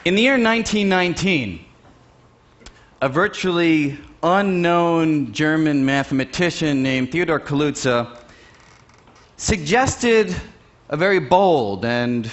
In the year 1919, a virtually unknown German mathematician named Theodor Kaluza suggested a very bold and,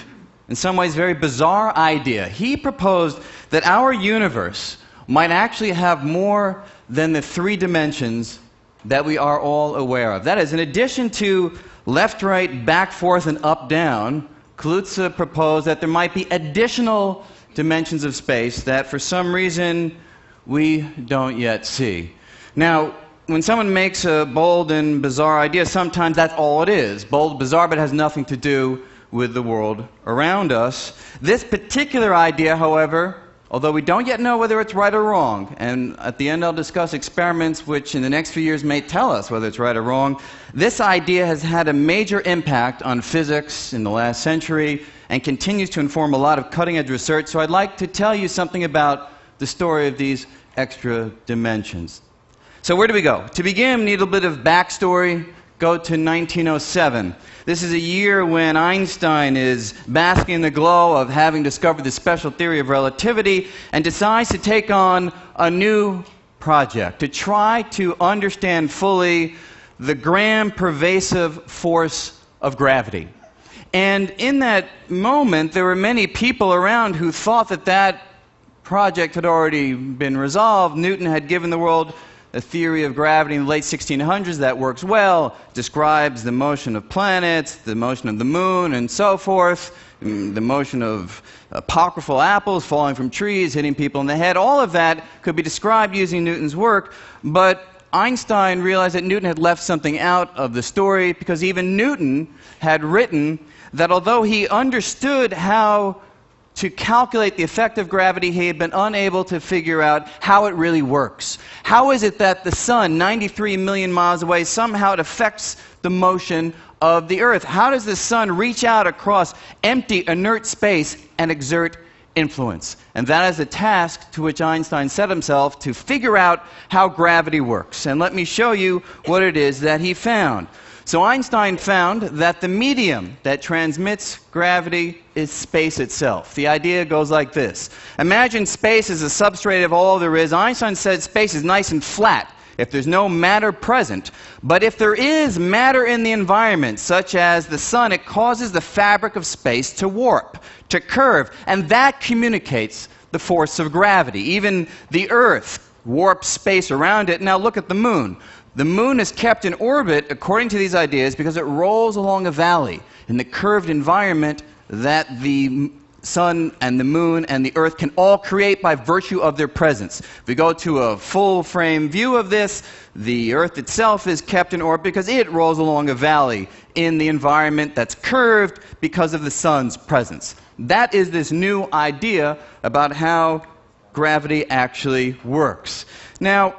in some ways, very bizarre idea. He proposed that our universe might actually have more than the three dimensions that we are all aware of. That is, in addition to left, right, back, forth, and up, down, Kaluza proposed that there might be additional dimensions of space that, for some reason, we don't yet see. Now, when someone makes a bold and bizarre idea, sometimes that's all it is. Bold, bizarre, but it has nothing to do with the world around us. This particular idea, however, although we don't yet know whether it's right or wrong, and at the end I'll discuss experiments which in the next few years may tell us whether it's right or wrong, this idea has had a major impact on physics in the last century and continues to inform a lot of cutting-edge research. So I'd like to tell you something about the story of these extra dimensions. So where do we go? To begin, we need a bit of backstory. Go to 1907. This is a year when Einstein is basking in the glow of having discovered the special theory of relativity and decides to take on a new project to try to understand fully the grand pervasive force of gravity. And in that moment, there were many people around who thought that that project had already been resolved. Newton had given the world a theory of gravity in the late 1600s that works well, describes the motion of planets, the motion of the moon, and so forth, the motion of apocryphal apples falling from trees, hitting people in the head. All of that could be described using Newton's work, but Einstein realized that Newton had left something out of the story, because even Newton had written that although he understood how to calculate the effect of gravity, he had been unable to figure out how it really works. How is it that the sun, 93 million miles away, somehow it affects the motion of the Earth? How does the sun reach out across empty, inert space and exert influence? And that is a task to which Einstein set himself, to figure out how gravity works. And let me show you what it is that he found. So Einstein found that the medium that transmits gravity is space itself. The idea goes like this. Imagine space as a substrate of all there is. Einstein said space is nice and flat if there's no matter present. But if there is matter in the environment, such as the sun, it causes the fabric of space to warp, to curve, and that communicates the force of gravity. Even the Earth warps space around it. Now look at the moon. The moon is kept in orbit, according to these ideas, because it rolls along a valley in the curved environment that the sun and the moon and the Earth can all create by virtue of their presence. If we go to a full-frame view of this, the Earth itself is kept in orbit because it rolls along a valley in the environment that's curved because of the sun's presence. That is this new idea about how gravity actually works. Now,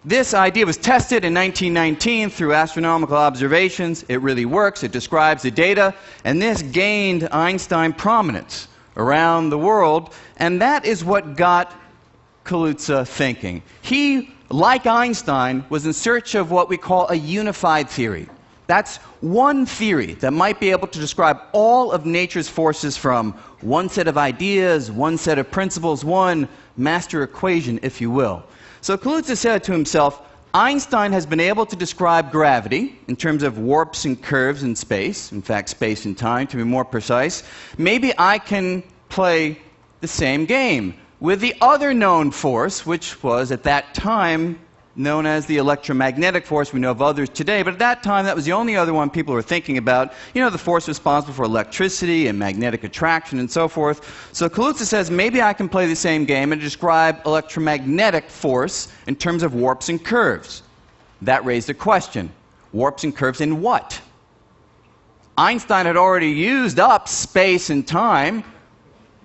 this idea was tested in 1919 through astronomical observations. It really works. It describes the data. And this gained Einstein prominence around the world. And that is what got Kaluza thinking. He, like Einstein, was in search of what we call a unified theory. That's one theory that might be able to describe all of nature's forces from one set of ideas, one set of principles, one master equation, if you will. So Kaluza said to himself, Einstein has been able to describe gravity in terms of warps and curves in space, in fact space and time to be more precise. Maybe I can play the same game with the other known force, which was at that time known as the electromagnetic force. We know of others today, but at that time that was the only other one people were thinking about. You know, the force responsible for electricity and magnetic attraction and so forth. So Kaluza says, maybe I can play the same game and describe electromagnetic force in terms of warps and curves. That raised a question. Warps and curves in what? Einstein had already used up space and time,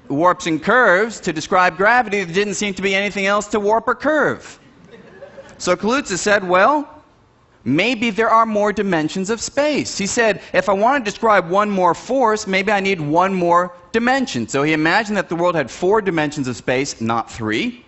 warps and curves, to describe gravity. There didn't seem to be anything else to warp or curve. So Kaluza said, well, maybe there are more dimensions of space. He said, if I want to describe one more force, maybe I need one more dimension. So he imagined that the world had 4 dimensions of space, not 3.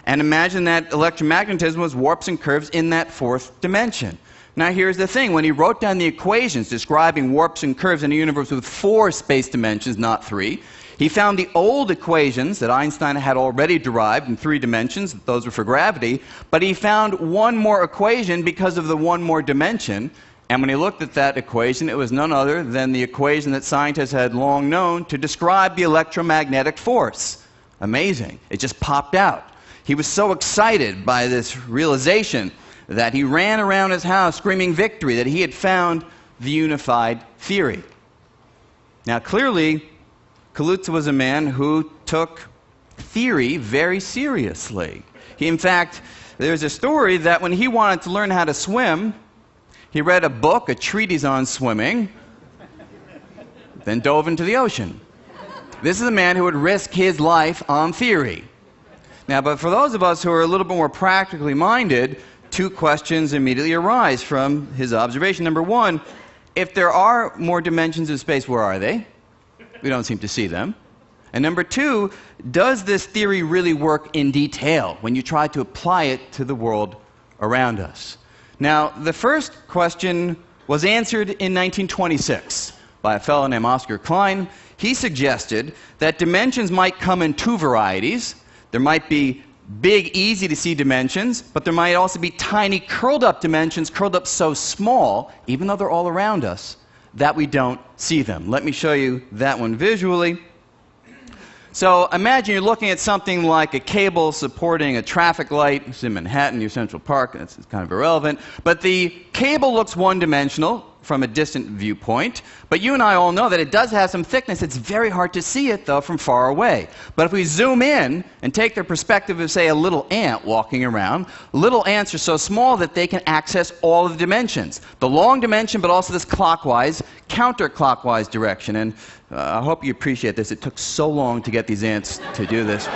And imagined that electromagnetism was warps and curves in that 4th dimension. Now here's the thing. When he wrote down the equations describing warps and curves in a universe with 4 space dimensions, not 3, He found the old equations that Einstein had already derived in 3 dimensions. Those were for gravity. But he found one more equation because of the one more dimension. And when he looked at that equation, it was none other than the equation that scientists had long known to describe the electromagnetic force. Amazing. It just popped out. He was so excited by this realization that he ran around his house screaming victory, that he had found the unified theory. Now, clearly, Kaluza was a man who took theory very seriously. In fact, there's a story that when he wanted to learn how to swim, he read a book, a treatise on swimming, then dove into the ocean. This is a man who would risk his life on theory. Now, but for those of us who are a little bit more practically minded, 2 questions immediately arise from his observation. Number 1, if there are more dimensions of space, where are they? We don't seem to see them. And number 2, does this theory really work in detail when you try to apply it to the world around us? Now, the first question was answered in 1926 by a fellow named Oscar Klein. He suggested that dimensions might come in 2 varieties. There might be big, easy-to-see dimensions, but there might also be tiny, curled-up dimensions, curled up so small, even though they're all around us, that we don't see them. Let me show you that one visually. So imagine you're looking at something like a cable supporting a traffic light. It's in Manhattan, near Central Park. It's kind of irrelevant. But the cable looks one-dimensional from a distant viewpoint. But you and I all know that it does have some thickness. It's very hard to see it, though, from far away. But if we zoom in and take the perspective of, say, a little ant walking around, little ants are so small that they can access all of the dimensions. The long dimension, but also this clockwise, counterclockwise direction. And I hope you appreciate this. It took so long to get these ants to do this.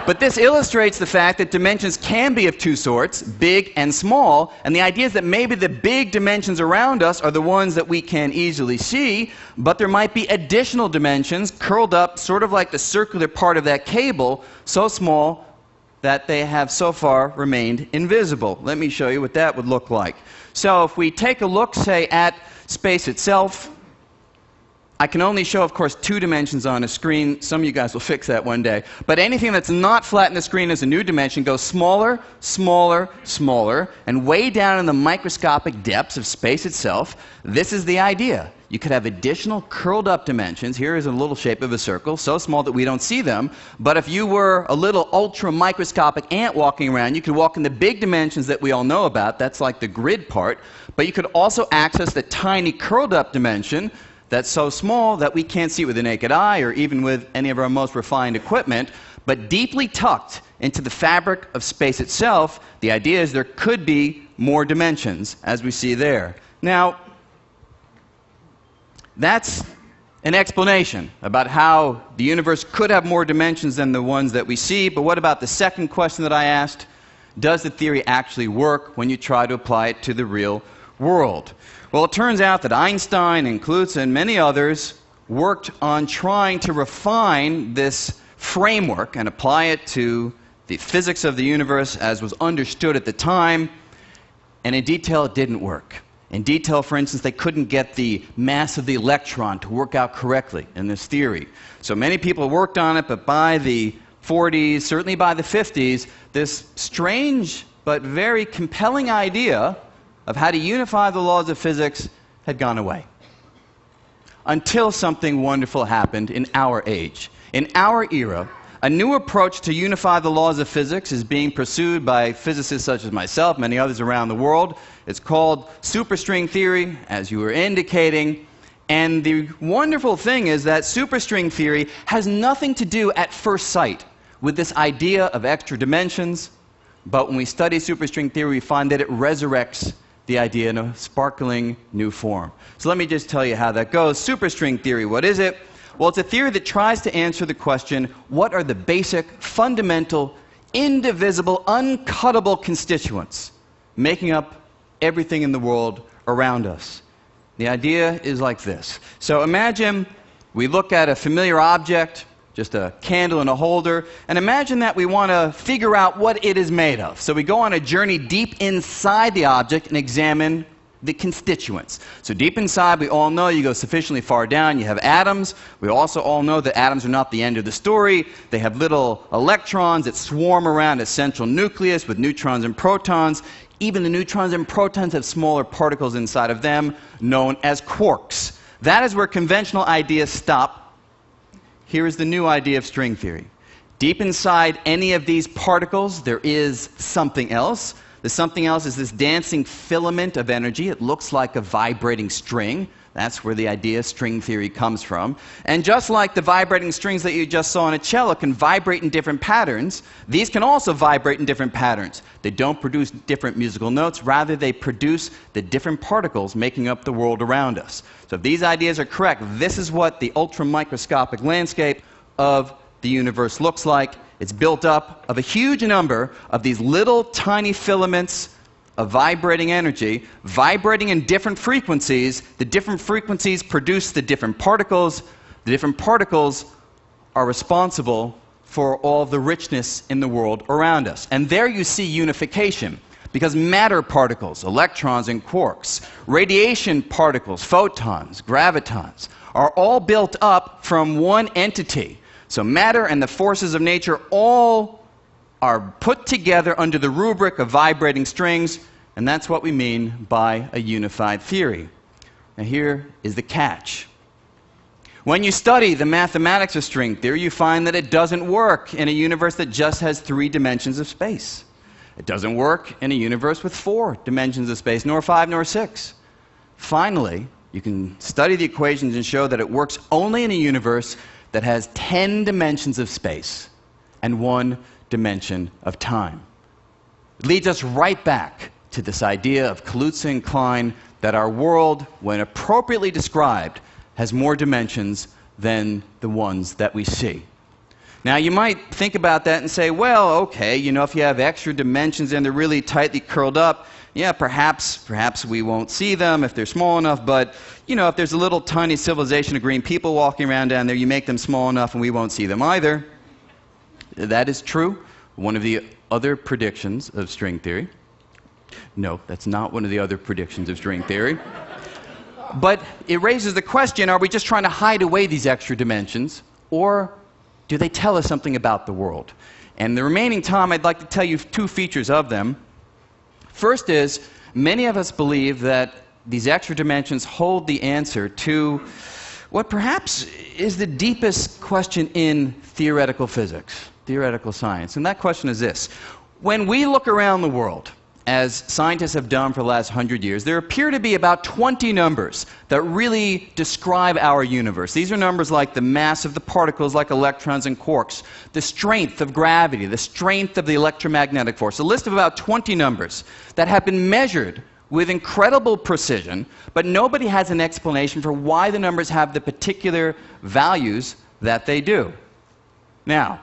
But this illustrates the fact that dimensions can be of 2 sorts, big and small, and the idea is that maybe the big dimensions around us are the ones that we can easily see, but there might be additional dimensions curled up, sort of like the circular part of that cable, so small that they have so far remained invisible. Let me show you what that would look like. So if we take a look, say, at space itself, I can only show, of course, 2 dimensions on a screen. Some of you guys will fix that one day. But anything that's not flat in the screen as a new dimension goes smaller, smaller, smaller, and way down in the microscopic depths of space itself. This is the idea. You could have additional curled-up dimensions. Here is a little shape of a circle, so small that we don't see them. But if you were a little ultra-microscopic ant walking around, you could walk in the big dimensions that we all know about. That's like the grid part. But you could also access the tiny curled-up dimension that's so small that we can't see it with the naked eye or even with any of our most refined equipment, but deeply tucked into the fabric of space itself, the idea is there could be more dimensions, as we see there. Now, that's an explanation about how the universe could have more dimensions than the ones that we see, but what about the second question that I asked? Does the theory actually work when you try to apply it to the real world? Well, it turns out that Einstein and Kaluza and many others worked on trying to refine this framework and apply it to the physics of the universe as was understood at the time, and in detail it didn't work. In detail, for instance, they couldn't get the mass of the electron to work out correctly in this theory. So many people worked on it, but by the 40s, certainly by the 50s, this strange but very compelling idea of how to unify the laws of physics had gone away. Until something wonderful happened in our age. In our era, a new approach to unify the laws of physics is being pursued by physicists such as myself, many others around the world. It's called superstring theory, as you were indicating. And the wonderful thing is that superstring theory has nothing to do at first sight with this idea of extra dimensions. But when we study superstring theory, we find that it resurrects the idea in a sparkling new form. So let me just tell you how that goes. Superstring theory, what is it? Well, it's a theory that tries to answer the question, what are the basic, fundamental, indivisible, uncuttable constituents making up everything in the world around us? The idea is like this. So imagine we look at a familiar object, just a candle and a holder, and imagine that we want to figure out what it is made of. So we go on a journey deep inside the object and examine the constituents. So deep inside, we all know you go sufficiently far down, you have atoms. We also all know that atoms are not the end of the story. They have little electrons that swarm around a central nucleus with neutrons and protons. Even the neutrons and protons have smaller particles inside of them, known as quarks. That is where conventional ideas stop. Here is the new idea of string theory. Deep inside any of these particles, there is something else. The something else is this dancing filament of energy. It looks like a vibrating string. That's where the idea of string theory comes from. And just like the vibrating strings that you just saw in a cello can vibrate in different patterns, these can also vibrate in different patterns. They don't produce different musical notes. Rather, they produce the different particles making up the world around us. So if these ideas are correct, this is what the ultramicroscopic landscape of the universe looks like. It's built up of a huge number of these little tiny filaments of vibrating energy, vibrating in different frequencies. The different frequencies produce the different particles. The different particles are responsible for all the richness in the world around us. And there you see unification, because matter particles, electrons and quarks, radiation particles, photons, gravitons, are all built up from one entity. So matter and the forces of nature all are put together under the rubric of vibrating strings, and that's what we mean by a unified theory. Now here is the catch. When you study the mathematics of string theory, you find that it doesn't work in a universe that just has 3 dimensions of space. It doesn't work in a universe with 4 dimensions of space, nor 5 nor 6. Finally, you can study the equations and show that it works only in a universe that has 10 dimensions of space and 1 dimension of time. It leads us right back to this idea of Kaluza and Klein that our world, when appropriately described, has more dimensions than the ones that we see. Now, you might think about that and say, well, okay, if you have extra dimensions and they're really tightly curled up, yeah, perhaps we won't see them if they're small enough, but, if there's a little tiny civilization of green people walking around down there, you make them small enough and we won't see them either. That is true. One of the other predictions of string theory. No, that's not one of the other predictions of string theory. But it raises the question, are we just trying to hide away these extra dimensions, or do they tell us something about the world? And the remaining time, I'd like to tell you 2 features of them. First is, many of us believe that these extra dimensions hold the answer to what perhaps is the deepest question in theoretical physics, theoretical science. And that question is this. When we look around the world, as scientists have done for the last 100 years, there appear to be about 20 numbers that really describe our universe. These are numbers like the mass of the particles, like electrons and quarks, the strength of gravity, the strength of the electromagnetic force, a list of about 20 numbers that have been measured with incredible precision, but nobody has an explanation for why the numbers have the particular values that they do. Now,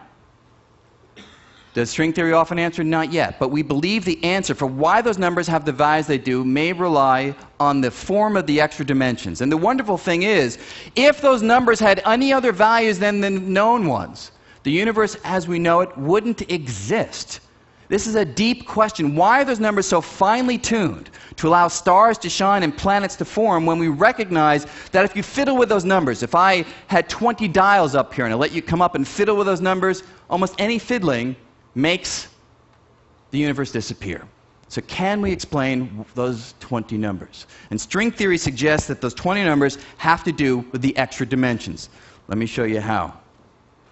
does string theory often answer? Not yet. But we believe the answer for why those numbers have the values they do may rely on the form of the extra dimensions. And the wonderful thing is, if those numbers had any other values than the known ones, the universe as we know it wouldn't exist. This is a deep question. Why are those numbers so finely tuned to allow stars to shine and planets to form when we recognize that if you fiddle with those numbers, if I had 20 dials up here and I let you come up and fiddle with those numbers, almost any fiddling makes the universe disappear. So can we explain those 20 numbers? And string theory suggests that those 20 numbers have to do with the extra dimensions. Let me show you how.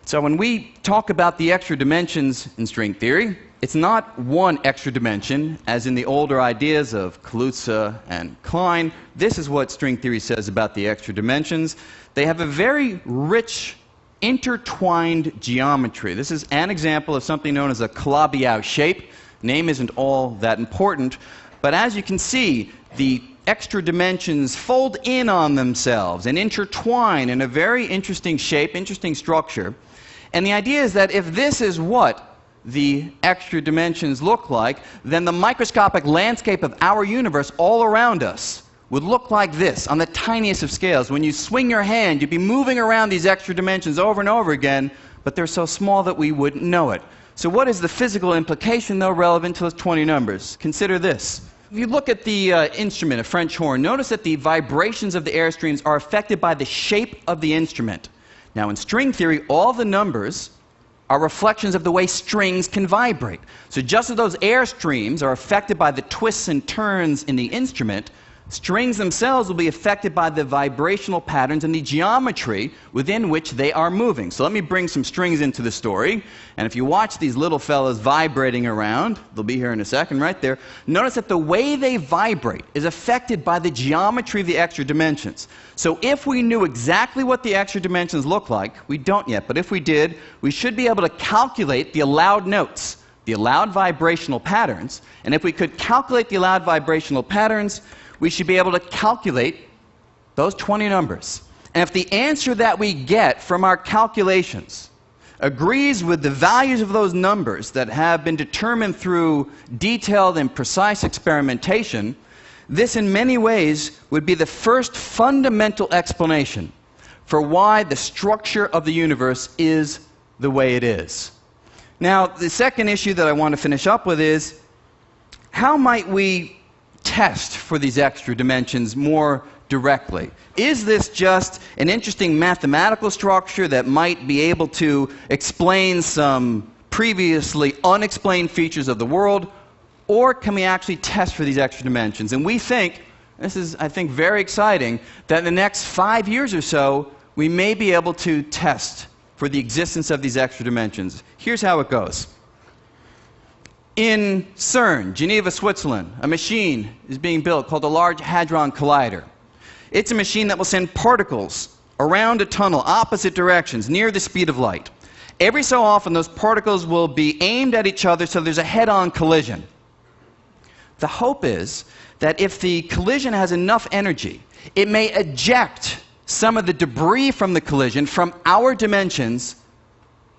So when we talk about the extra dimensions in string theory, it's not one extra dimension, as in the older ideas of Kaluza and Klein. This is what string theory says about the extra dimensions. They have a very rich intertwined geometry. This is an example of something known as a Calabi-Yau shape. Name isn't all that important, but as you can see, the extra dimensions fold in on themselves and intertwine in a very interesting shape, interesting structure. And the idea is that if this is what the extra dimensions look like, then the microscopic landscape of our universe all around us would look like this on the tiniest of scales. When you swing your hand, you'd be moving around these extra dimensions over and over again, but they're so small that we wouldn't know it. So what is the physical implication, though, relevant to those 20 numbers? Consider this. If you look at the instrument, a French horn, notice that the vibrations of the airstreams are affected by the shape of the instrument. Now, in string theory, all the numbers are reflections of the way strings can vibrate. So just as those airstreams are affected by the twists and turns in the instrument, strings themselves will be affected by the vibrational patterns and the geometry within which they are moving. So let me bring some strings into the story. And if you watch these little fellas vibrating around, they'll be here in a second right there, notice that the way they vibrate is affected by the geometry of the extra dimensions. So if we knew exactly what the extra dimensions look like, we don't yet, but if we did, we should be able to calculate the allowed notes, the allowed vibrational patterns. And if we could calculate the allowed vibrational patterns, we should be able to calculate those 20 numbers. And if the answer that we get from our calculations agrees with the values of those numbers that have been determined through detailed and precise experimentation, this in many ways would be the first fundamental explanation for why the structure of the universe is the way it is. Now, the second issue that I want to finish up with is, how might we test for these extra dimensions more directly? Is this just an interesting mathematical structure that might be able to explain some previously unexplained features of the world, or can we actually test for these extra dimensions? And we think, this is, I think, very exciting, that in the next 5 years or so, we may be able to test for the existence of these extra dimensions. Here's how it goes. In CERN, Geneva, Switzerland, a machine is being built called the Large Hadron Collider. It's a machine that will send particles around a tunnel, opposite directions, near the speed of light. Every so often, those particles will be aimed at each other, so there's a head-on collision. The hope is that if the collision has enough energy, it may eject some of the debris from the collision from our dimensions,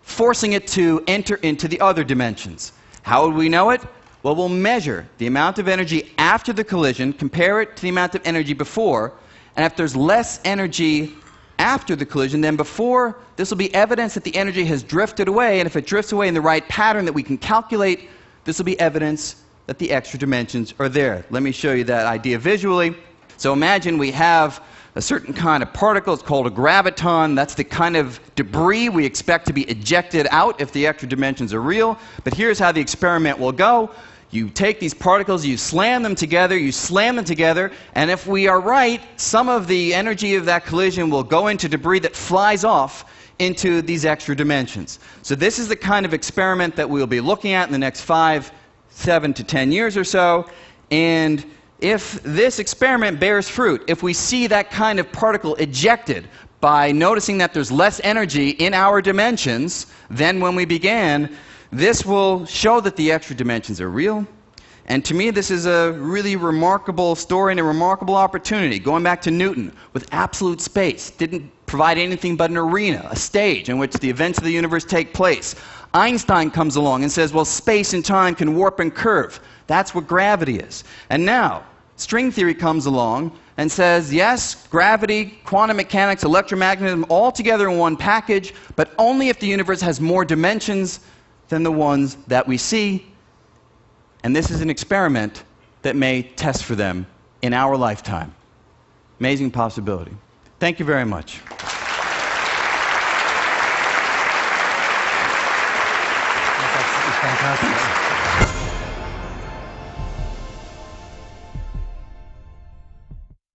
forcing it to enter into the other dimensions. How would we know it? Well, we'll measure the amount of energy after the collision, compare it to the amount of energy before, and if there's less energy after the collision than before, this will be evidence that the energy has drifted away, and if it drifts away in the right pattern that we can calculate, this will be evidence that the extra dimensions are there. Let me show you that idea visually. So imagine we have a certain kind of particle. It's called a graviton. That's the kind of debris we expect to be ejected out if the extra dimensions are real. But here's how the experiment will go. You take these particles, you slam them together, and if we are right, some of the energy of that collision will go into debris that flies off into these extra dimensions. So this is the kind of experiment that we'll be looking at in the next 5, 7 to 10 years or so. And if this experiment bears fruit, if we see that kind of particle ejected by noticing that there's less energy in our dimensions than when we began, this will show that the extra dimensions are real. And to me, this is a really remarkable story and a remarkable opportunity. Going back to Newton, with absolute space, didn't provide anything but an arena, a stage in which the events of the universe take place. Einstein comes along and says, well, space and time can warp and curve. That's what gravity is. And now, string theory comes along and says, yes, gravity, quantum mechanics, electromagnetism, all together in one package, but only if the universe has more dimensions than the ones that we see. And this is an experiment that may test for them in our lifetime. Amazing possibility. Thank you very much. That's fantastic.